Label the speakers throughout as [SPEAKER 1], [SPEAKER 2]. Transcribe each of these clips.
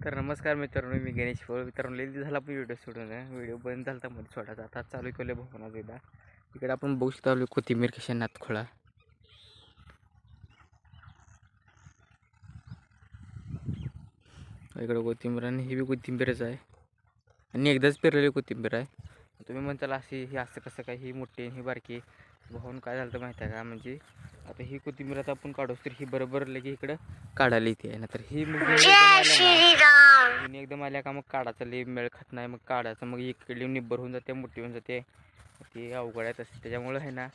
[SPEAKER 1] तर नमस्कार मित्रांनो, मी गणेश फोळ. मित्रांनो, लई दिवस झाला आपण व्हिडिओ सोडून व्हिडिओ बंद झाला तर मध्ये सोडायचा. आता चालू केलं भवनाचं एकदा. इकडे आपण बघू शकतो कोथिंबीर कशा नातखोळा. इकडे कोथिंबीर आणि ही बी कोथिंबीरच आहे आणि एकदाच पेरलेली कोथिंबीर आहे. तुम्ही म्हणताल अशी ही असं कसं काय, ही मोठी ही बारकी. भाऊन काय झालं तर माहिती आहे का, म्हणजे आता ही कोथिंबीर आता आपण काढूस तर ही बरोबर लगे इकडं काढायला येते ना. तर ही मग एकदम आल्या का मग काढायचं लई मेळ खात नाही. मग काढायचं मग इकडली निब्बर होऊन जाते, मोठी होऊन जाते, ती अवघड आहे तसं. त्याच्यामुळं आहे ना,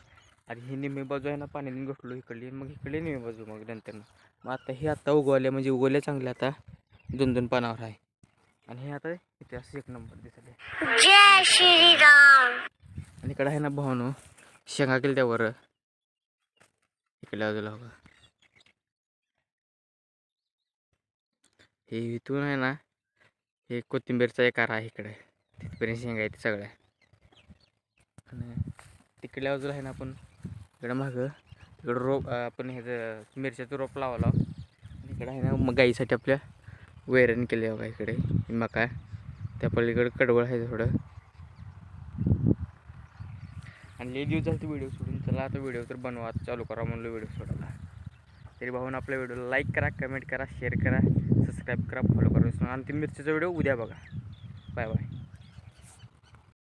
[SPEAKER 1] आणि ही निम्मी बाजू आहे ना पाण्याने घटलो इकडली, मग इकडली निम्मी बाजू मग नंतर. मग आता हे आता उगवल्या म्हणजे उगवल्या चांगल्या, आता 2-2 पानावर आहे. आणि हे आता इथे असं एक नंबर दिसले. जय श्रीराम. आणि इकडे आहे ना भावनो शेंगा केली त्यावर इकडल्या बाजूला बघा. हे इथून आहे ना, हे कोथिंबीरचा एक आरा आहे इकडे, तिथपर्यंत शेंगा आहेत सगळ्या. आणि तिकडल्या बाजूला आहे ना आपण इकडं मागं इकडं रोप आपण ह्याचं मिरच्याचं रोप लावला. इकडे आहे ना मग गाईसाठी आपल्या वैरण केले बघा. इकडे मका, त्या पलीकडे कडवळ आहे थोडं. आणि लई दिवस झाले व्हिडिओ सोडून, चला आता व्हिडिओ तर बनवा चालू करा म्हणलं व्हिडिओ सोडायला. तरी भाऊन आपल्या व्हिडिओला लाईक करा, कमेंट करा, शेअर करा, सबस्क्राईब करा, फॉलो करा. आणि ती मिरचीचा व्हिडिओ उद्या बघा. Bye bye.